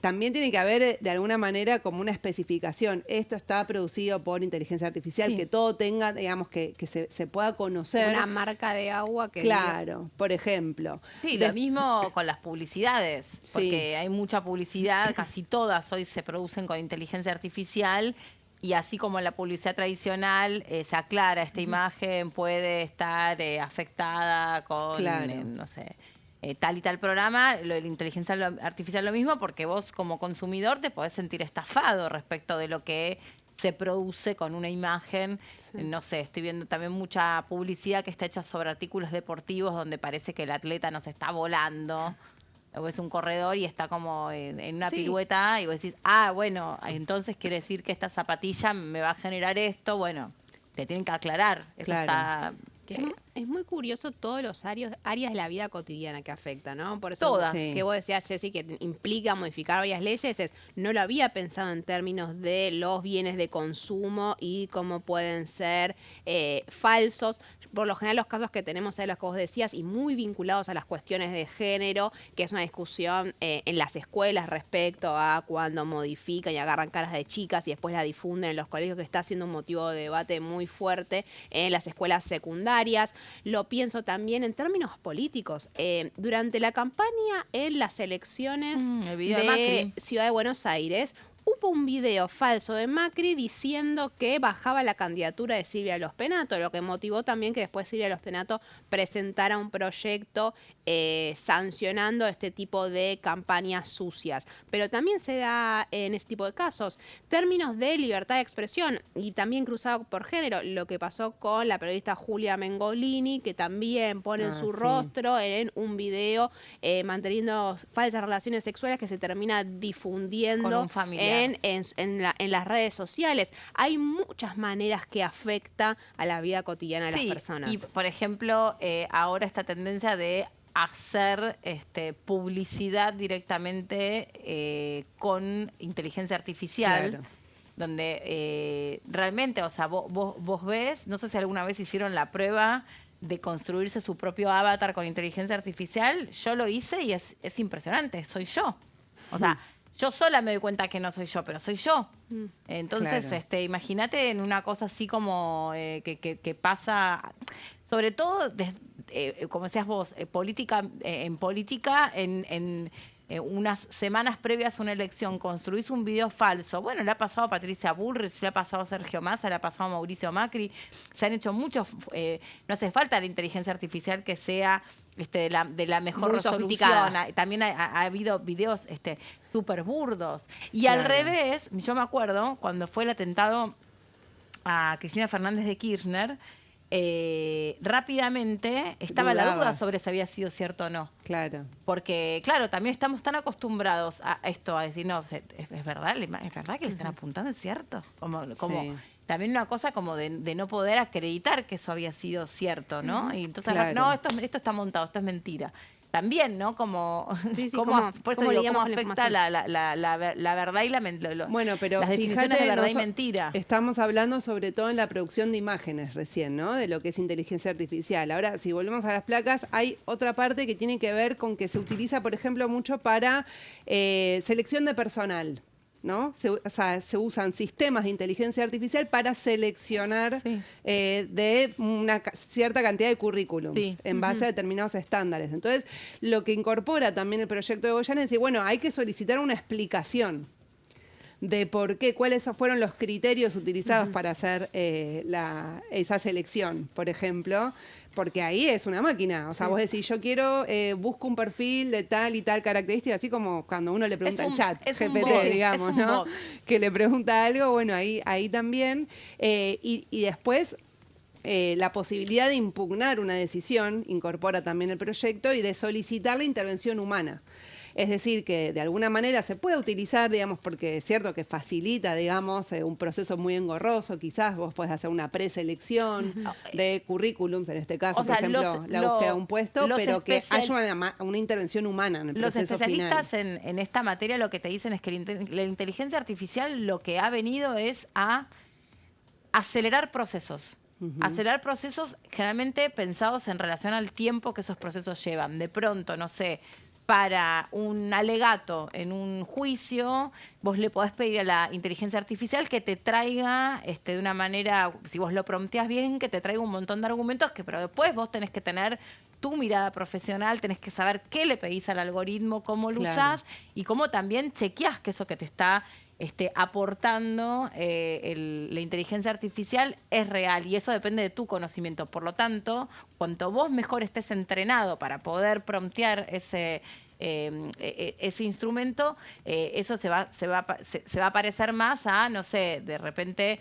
también tiene que haber de alguna manera como una especificación. Esto está producido por inteligencia artificial, Sí. que todo tenga, digamos, que se pueda conocer. Una marca de agua que... Claro, por ejemplo. Sí, De- lo mismo con las publicidades, Sí. porque hay mucha publicidad, casi todas hoy se producen con inteligencia artificial, y así como en la publicidad tradicional se aclara, esta imagen puede estar afectada con, Claro. no sé, tal y tal programa, lo de la inteligencia artificial lo mismo, porque vos como consumidor te podés sentir estafado respecto de lo que se produce con una imagen. No sé, estoy viendo también mucha publicidad que está hecha sobre artículos deportivos donde parece que el atleta nos está volando. O es un corredor y está como en una Sí. pirueta y vos decís, bueno, entonces quiere decir que esta zapatilla me va a generar esto. Bueno, te tienen que aclarar. Eso Claro. está... Que es muy curioso todos los áreas de la vida cotidiana que afecta, ¿no? Por eso Todas. Sí. que vos decías, Ceci, que implica modificar varias leyes, no lo había pensado en términos de los bienes de consumo y cómo pueden ser falsos. Por lo general los casos que tenemos es los que vos decías y muy vinculados a las cuestiones de género, que es una discusión en las escuelas respecto a cuando modifican y agarran caras de chicas y después la difunden en los colegios, que está siendo un motivo de debate muy fuerte en las escuelas secundarias. Lo pienso también en términos políticos. Durante la campaña en las elecciones el video de Macri. Ciudad de Buenos Aires, hubo un video falso de Macri diciendo que bajaba la candidatura de Silvia Lospenato, lo que motivó también que después Silvia Lospenato presentara un proyecto sancionando este tipo de campañas sucias. Pero también se da en este tipo de casos términos de libertad de expresión y también cruzado por género, lo que pasó con la periodista Julia Mengolini, que también pone en su sí. rostro en un video manteniendo falsas relaciones sexuales que se termina difundiendo Con un familiar. en las redes sociales. Hay muchas maneras que afecta a la vida cotidiana de las personas. Y por ejemplo, ahora esta tendencia de hacer publicidad directamente con inteligencia artificial. Claro. Donde realmente, o sea, vos ves, no sé si alguna vez hicieron la prueba de construirse su propio avatar con inteligencia artificial. Yo lo hice y es impresionante, soy yo. O sea, yo sola me doy cuenta que no soy yo, pero soy yo. Entonces, Claro. imagínate en una cosa así como que pasa, sobre todo, como decías vos, en política, en unas semanas previas a una elección, construís un video falso. Bueno, le ha pasado a Patricia Bullrich, le ha pasado a Sergio Massa, le ha pasado a Mauricio Macri. Se han hecho muchos. No hace falta la inteligencia artificial que sea de la mejor Muy resolución. sofisticada. También ha habido videos súper burdos. Y Claro. al revés, yo me acuerdo cuando fue el atentado a Cristina Fernández de Kirchner, rápidamente estaba la Dudaba. duda sobre si había sido cierto o no. Claro. Porque, claro, también estamos tan acostumbrados a esto, a decir, no, es verdad, es verdad que le están apuntando, es cierto. Como Sí. también una cosa como de no poder acreditar que eso había sido cierto, ¿no? Y entonces, Claro. no, esto está montado, esto es mentira. también, ¿no? Como, Sí, sí, por eso cómo digo, lidiamos cómo con la afecta la verdad y la mentira. Bueno, pero las definiciones fíjate, de verdad y mentira. estamos hablando sobre todo en la producción de imágenes recién, ¿no? De lo que es inteligencia artificial. Ahora, si volvemos a las placas, hay otra parte que tiene que ver con que se utiliza, por ejemplo, mucho para selección de personal, ¿no? Se usan sistemas de inteligencia artificial para seleccionar de una cierta cantidad de currículums en base a determinados estándares. Entonces, lo que incorpora también el proyecto de Goyán es decir, bueno, hay que solicitar una explicación de por qué, cuáles fueron los criterios utilizados para hacer esa selección, por ejemplo, porque ahí es una máquina. O sea, vos decís, yo quiero, busco un perfil de tal y tal característica, así como cuando uno le pregunta al chat, GPT, digamos, ¿no? Que le pregunta algo, bueno, ahí también. Y después, la posibilidad de impugnar una decisión incorpora también el proyecto y de solicitar la intervención humana. Es decir, que de alguna manera se puede utilizar, digamos, porque es cierto que facilita, digamos, un proceso muy engorroso. Quizás vos podés hacer una preselección de currículums, en este caso, por ejemplo, la búsqueda de un puesto, pero que haya una intervención humana en el proceso final. Los especialistas en esta materia lo que te dicen es que la inteligencia artificial lo que ha venido es a acelerar procesos. Acelerar procesos generalmente pensados en relación al tiempo que esos procesos llevan. De pronto, no sé, para un alegato en un juicio, vos le podés pedir a la inteligencia artificial que te traiga de una manera, si vos lo prompteás bien, que te traiga un montón de argumentos, pero después vos tenés que tener tu mirada profesional, tenés que saber qué le pedís al algoritmo, cómo lo usás y cómo también chequeás que eso que te está aportando la inteligencia artificial es real y eso depende de tu conocimiento. Por lo tanto, cuanto vos mejor estés entrenado para poder promptear ese instrumento, eso se va a parecer más a, no sé, de repente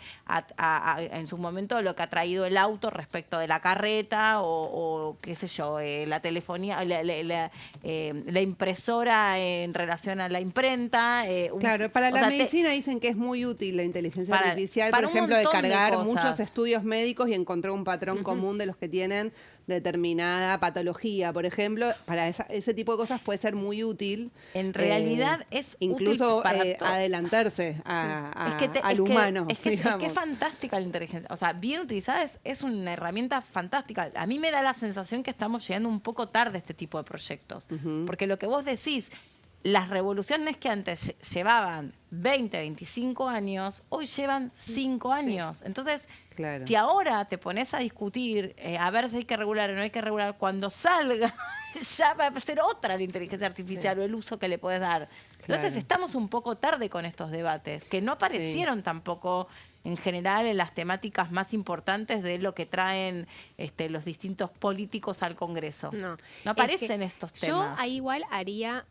en su momento lo que ha traído el auto respecto de la carreta o qué sé yo, la telefonía, la impresora en relación a la imprenta. Claro, para la medicina dicen que es muy útil la inteligencia artificial, por ejemplo, de cargar muchos estudios médicos y encontrar un patrón común de los que tienen determinada patología, por ejemplo, para ese tipo de cosas puede ser muy útil. En realidad es incluso útil para adelantarse al humano. Es que es fantástica la inteligencia. O sea, bien utilizada es una herramienta fantástica. A mí me da la sensación que estamos llegando un poco tarde a este tipo de proyectos. Porque lo que vos decís, las revoluciones que antes llevaban 20, 25 años, hoy llevan 5 años. Entonces, si ahora te pones a discutir, a ver si hay que regular o no hay que regular, cuando salga, ya va a ser otra la inteligencia artificial o el uso que le puedes dar. Entonces, estamos un poco tarde con estos debates, que no aparecieron tampoco en general en las temáticas más importantes de lo que traen los distintos políticos al Congreso. No aparecen estos temas. Yo ahí igual haría...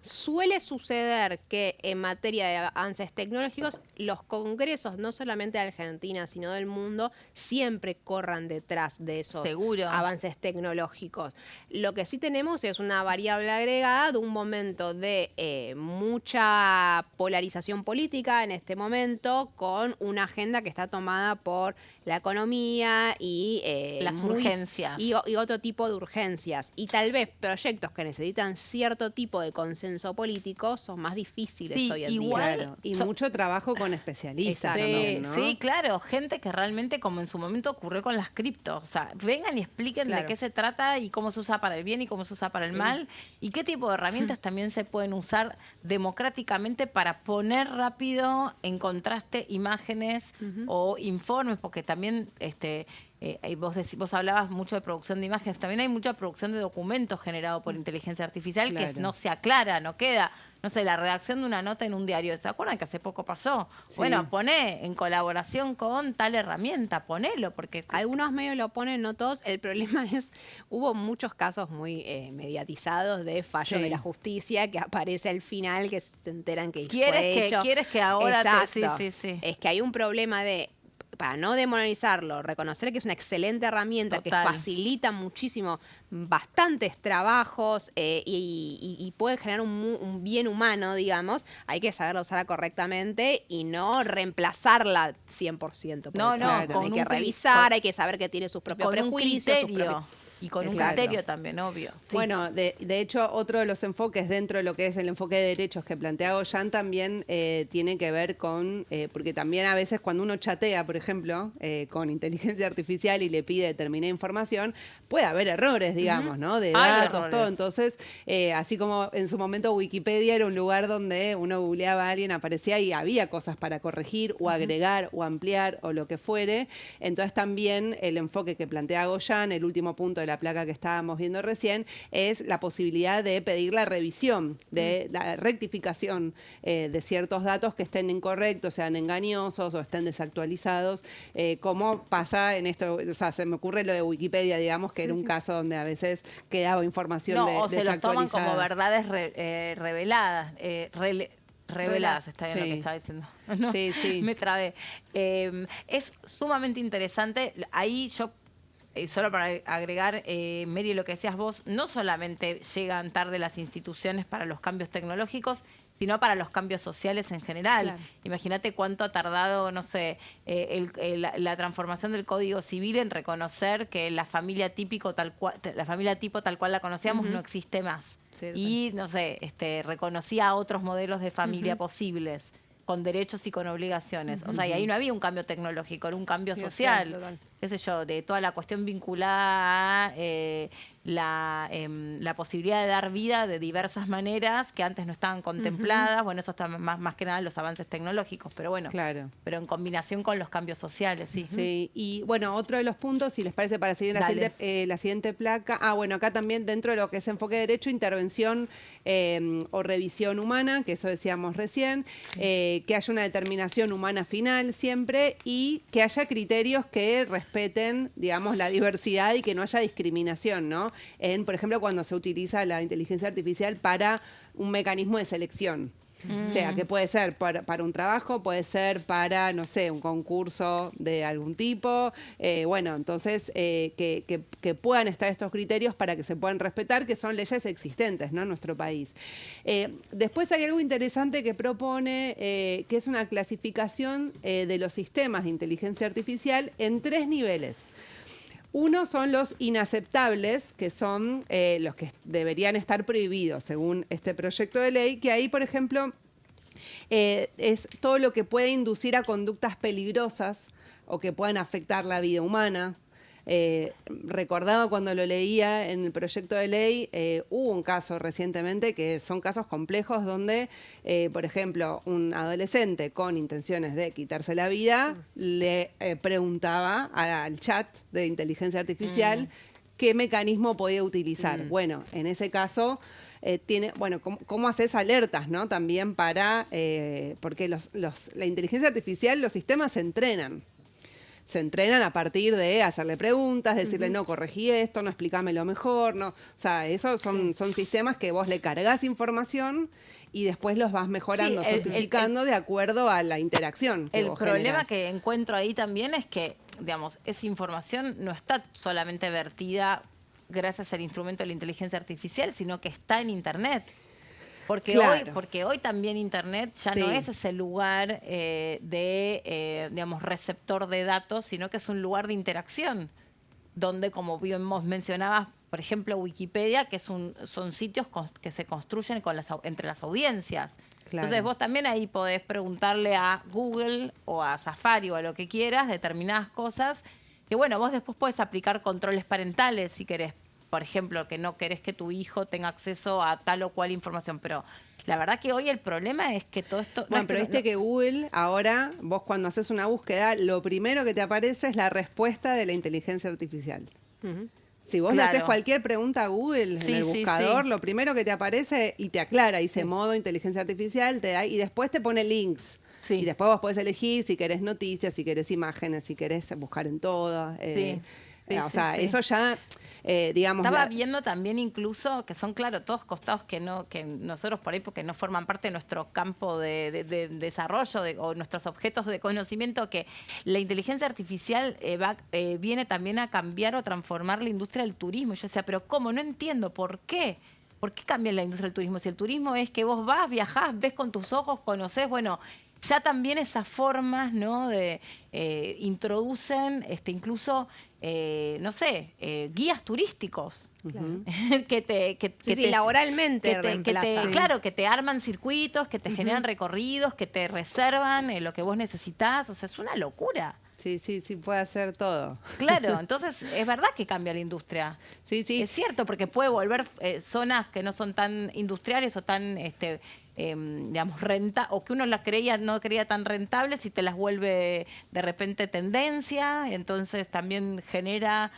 suele suceder que en materia de avances tecnológicos los congresos, no solamente de Argentina, sino del mundo, siempre corran detrás de esos avances tecnológicos. Lo que sí tenemos es una variable agregada de un momento de mucha polarización política en este momento, con una agenda que está tomada por la economía y las urgencias. Y otro tipo de urgencias. Y tal vez proyectos que necesitan cierto tipo de consenso político son más difíciles hoy en día. Claro. Y mucho trabajo con especialistas también, ¿no? Sí, claro, gente que realmente, como en su momento ocurrió con las criptos, o sea, vengan y expliquen de qué se trata y cómo se usa para el bien y cómo se usa para el mal y qué tipo de herramientas también se pueden usar democráticamente para poner rápido en contraste imágenes o informes, porque también vos hablabas mucho de producción de imágenes, también hay mucha producción de documentos generados por inteligencia artificial que no se aclara, no queda. No sé, la redacción de una nota en un diario, ¿se acuerdan que hace poco pasó? Bueno, poné en colaboración con tal herramienta, ponelo, porque... Algunos medios lo ponen, no todos. El problema es, hubo muchos casos muy mediatizados de fallo de la justicia que aparece al final, que se enteran que fue hecho. ¿Quieres que ahora Exacto. Es que hay un problema de... para no demonizarlo, reconocer que es una excelente herramienta que facilita muchísimo bastantes trabajos y puede generar un bien humano, digamos, hay que saberla usar correctamente y no reemplazarla 100%. No, hay que revisar, hay que saber que tiene sus propios prejuicios. Y con un Exacto. criterio también, obvio. Sí. Bueno, de hecho, otro de los enfoques dentro de lo que es el enfoque de derechos que plantea Goyan también tiene que ver con, porque también a veces cuando uno chatea, por ejemplo, con inteligencia artificial y le pide determinada información, puede haber errores, digamos, ¿no? De Hay datos, errores. todo. Entonces, así como en su momento Wikipedia era un lugar donde uno googleaba a alguien, aparecía y había cosas para corregir o agregar o ampliar o lo que fuere. Entonces también el enfoque que plantea Goyan, el último punto de la placa que estábamos viendo recién, es la posibilidad de pedir la revisión, de la rectificación de ciertos datos que estén incorrectos, sean engañosos o estén desactualizados, como pasa en esto, o sea, se me ocurre lo de Wikipedia, digamos, que era un caso donde a veces quedaba información No, o se los toman desactualizada. como verdades reveladas. Reveladas, está bien lo Sí. que estaba diciendo. No, Sí, sí. me trabé. Es sumamente interesante. Ahí yo, solo para agregar, Mary, lo que decías vos, no solamente llegan tarde las instituciones para los cambios tecnológicos, sino para los cambios sociales en general. Claro. Imagínate cuánto ha tardado, no sé, la transformación del Código Civil en reconocer que la familia típico tal cual, la familia tipo tal cual la conocíamos no existe más. Sí, Y, no sé, reconocía otros modelos de familia posibles, con derechos y con obligaciones. O sea, y ahí no había un cambio tecnológico, era un cambio social. total. Qué sé yo, de toda la cuestión vinculada a la posibilidad de dar vida de diversas maneras que antes no estaban contempladas. Bueno, eso está más que nada en los avances tecnológicos, pero bueno, Claro. pero en combinación con los cambios sociales, sí. Sí, y bueno, otro de los puntos, si les parece, para seguir Dale. la siguiente placa. Bueno, acá también dentro de lo que es enfoque de derecho, intervención o revisión humana, que eso decíamos recién, que haya una determinación humana final siempre y que haya criterios que respeten, digamos, la diversidad y que no haya discriminación, ¿no? Por ejemplo, cuando se utiliza la inteligencia artificial para un mecanismo de selección. O sea, que puede ser para un trabajo, puede ser para, no sé, un concurso de algún tipo. Bueno, entonces, que puedan estar estos criterios para que se puedan respetar, que son leyes existentes, ¿no?, en nuestro país. Después hay algo interesante que propone, que es una clasificación de los sistemas de inteligencia artificial en 3 niveles. Uno son los inaceptables, que son los que deberían estar prohibidos según este proyecto de ley, que ahí, por ejemplo, es todo lo que puede inducir a conductas peligrosas o que puedan afectar la vida humana. Recordaba cuando lo leía en el proyecto de ley, hubo un caso recientemente que son casos complejos donde, por ejemplo, un adolescente con intenciones de quitarse la vida le preguntaba al chat de inteligencia artificial qué mecanismo podía utilizar. Bueno, en ese caso tiene, bueno, ¿cómo haces alertas, no? También para, porque la inteligencia artificial, los sistemas se entrenan a partir de hacerle preguntas, decirle, no, corregí esto, no, explícamelo mejor, no. O sea, esos son sistemas que vos le cargas información y después los vas mejorando, Sí, sofisticando de acuerdo a la interacción que El vos problema generás. que encuentro ahí también es que, digamos, esa información no está solamente vertida gracias al instrumento de la inteligencia artificial, sino que está en Internet. Porque, Claro. porque hoy también Internet ya no Sí. es ese lugar digamos, receptor de datos, sino que es un lugar de interacción, donde, como bien vos mencionabas, por ejemplo, Wikipedia, que son sitios que se construyen entre las audiencias. Claro. Entonces vos también ahí podés preguntarle a Google o a Safari o a lo que quieras determinadas cosas, que bueno, vos después podés aplicar controles parentales si querés. Por ejemplo, que no querés que tu hijo tenga acceso a tal o cual información, pero la verdad que hoy el problema es que todo esto... Bueno, pero viste que Google, ahora, vos cuando haces una búsqueda, lo primero que te aparece es la respuesta de la inteligencia artificial. Si vos le haces Claro. cualquier pregunta a Google Sí, en el sí, buscador, sí. lo primero que te aparece y te aclara, dice modo inteligencia artificial, te da, y después te pone links. Sí. Y después vos podés elegir si querés noticias, si querés imágenes, si querés buscar en todo. Sí. Sí, o sí, sea, sí. eso ya, digamos... Estaba la- viendo también incluso que son, claro, todos costados que nosotros por ahí, porque no forman parte de nuestro campo de desarrollo o nuestros objetos de conocimiento, que la inteligencia artificial viene también a cambiar o transformar la industria del turismo. Y yo decía, pero ¿cómo? No entiendo, ¿por qué? ¿Por qué cambia la industria del turismo? Si el turismo es que vos vas, viajás, ves con tus ojos, conocés, bueno... ya también esas formas, ¿no? De introducen incluso, no sé, guías turísticos. Ujú. Sí, laboralmente reemplaza. claro, que te arman circuitos, que te generan recorridos, que te reservan lo que vos necesitás. O sea, es una locura. Sí, sí, sí, puede hacer todo. Claro, entonces es verdad que cambia la industria. Sí, sí. Es cierto, porque puede volver zonas que no son tan industriales o tan, digamos, o que uno las no creía tan rentables y te las vuelve de repente tendencia, entonces también genera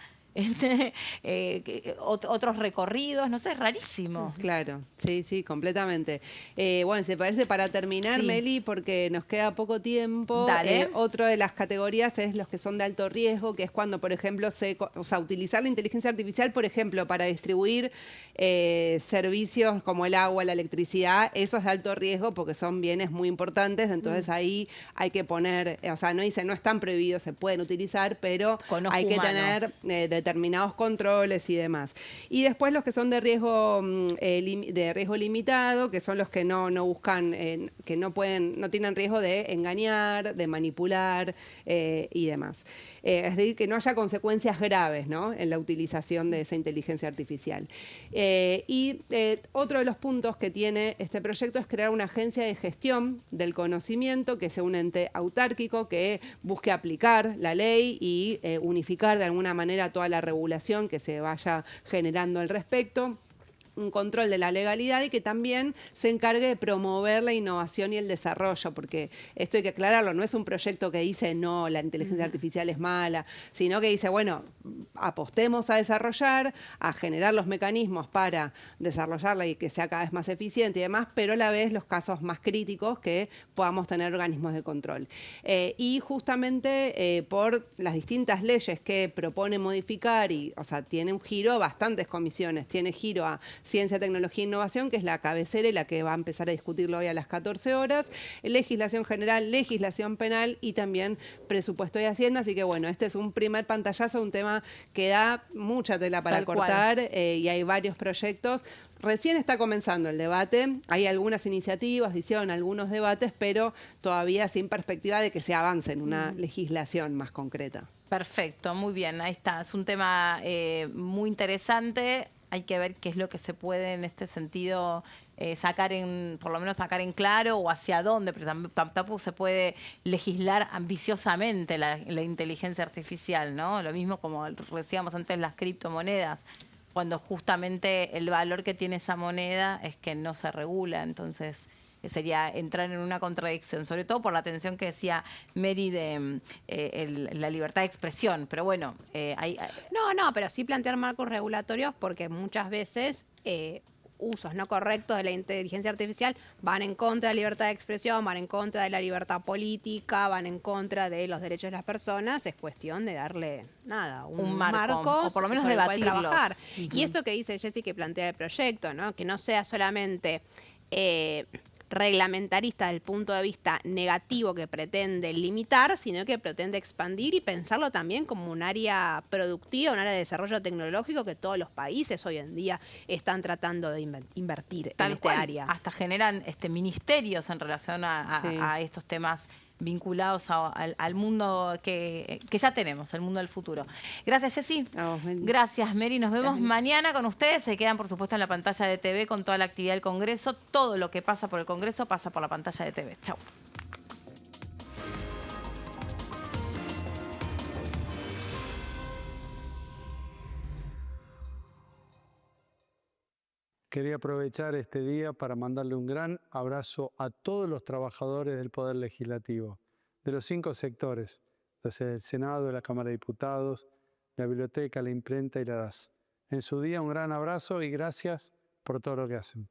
otros recorridos, no sé, es rarísimo. Claro, sí, sí, completamente. Bueno, se parece para terminar, Sí. Meli, porque nos queda poco tiempo. Dale. Otra de las categorías es los que son de alto riesgo, que es cuando, por ejemplo, utilizar la inteligencia artificial, por ejemplo, para distribuir servicios como el agua, la electricidad, eso es de alto riesgo porque son bienes muy importantes, entonces ahí hay que poner, o sea, no están prohibidos, se pueden utilizar, pero Con ojo hay que humano. tener determinados controles y demás. Y después los que son de riesgo limitado, que son los que no buscan, que no tienen riesgo de engañar, de manipular y demás. Es decir, que no haya consecuencias graves, ¿no?, en la utilización de esa inteligencia artificial. Otro de los puntos que tiene este proyecto es crear una agencia de gestión del conocimiento, que sea un ente autárquico que busque aplicar la ley y unificar de alguna manera toda la regulación que se vaya generando al respecto, un control de la legalidad y que también se encargue de promover la innovación y el desarrollo, porque esto hay que aclararlo, no es un proyecto que dice no, la inteligencia artificial es mala, sino que dice, bueno, apostemos a desarrollar, a generar los mecanismos para desarrollarla y que sea cada vez más eficiente y demás, pero a la vez los casos más críticos que podamos tener organismos de control. Y justamente por las distintas leyes que propone modificar, o sea, tiene un giro a bastantes comisiones, tiene giro a Ciencia, Tecnología e Innovación, que es la cabecera y la que va a empezar a discutirlo hoy a las 14 horas, legislación general, legislación penal y también presupuesto y Hacienda. Así que bueno, este es un primer pantallazo, un tema que da mucha tela para cortar y hay varios proyectos. Recién está comenzando el debate, hay algunas iniciativas, hicieron algunos debates, pero todavía sin perspectiva de que se avance en una legislación más concreta. Perfecto, muy bien, ahí está. Es un tema muy interesante. Hay que ver qué es lo que se puede en este sentido por lo menos sacar en claro o hacia dónde, pero tampoco se puede legislar ambiciosamente la inteligencia artificial, ¿no? Lo mismo como decíamos antes, las criptomonedas, cuando justamente el valor que tiene esa moneda es que no se regula, entonces sería entrar en una contradicción, sobre todo por la tensión que decía Mary de la libertad de expresión. Pero bueno, No, pero sí plantear marcos regulatorios porque muchas veces usos no correctos de la inteligencia artificial van en contra de la libertad de expresión, van en contra de la libertad política, van en contra de los derechos de las personas. Es cuestión de darle, un marco o por lo menos sobre el cual debatirlos. trabajar. Y esto que dice Jessy que plantea el proyecto, ¿no?, que no sea solamente reglamentarista desde el punto de vista negativo que pretende limitar, sino que pretende expandir y pensarlo también como un área productiva, un área de desarrollo tecnológico que todos los países hoy en día están tratando de invertir en este área. Hasta generan ministerios en relación a estos temas vinculados al mundo que ya tenemos, el mundo del futuro. Gracias, Jessy. Gracias, Mary. Nos vemos mañana con ustedes. Se quedan, por supuesto, en la pantalla de TV con toda la actividad del Congreso. Todo lo que pasa por el Congreso pasa por la pantalla de TV. Chau. Quería aprovechar este día para mandarle un gran abrazo a todos los trabajadores del Poder Legislativo, de los 5 sectores, desde el Senado, la Cámara de Diputados, la Biblioteca, la Imprenta y la DAS. En su día un gran abrazo y gracias por todo lo que hacen.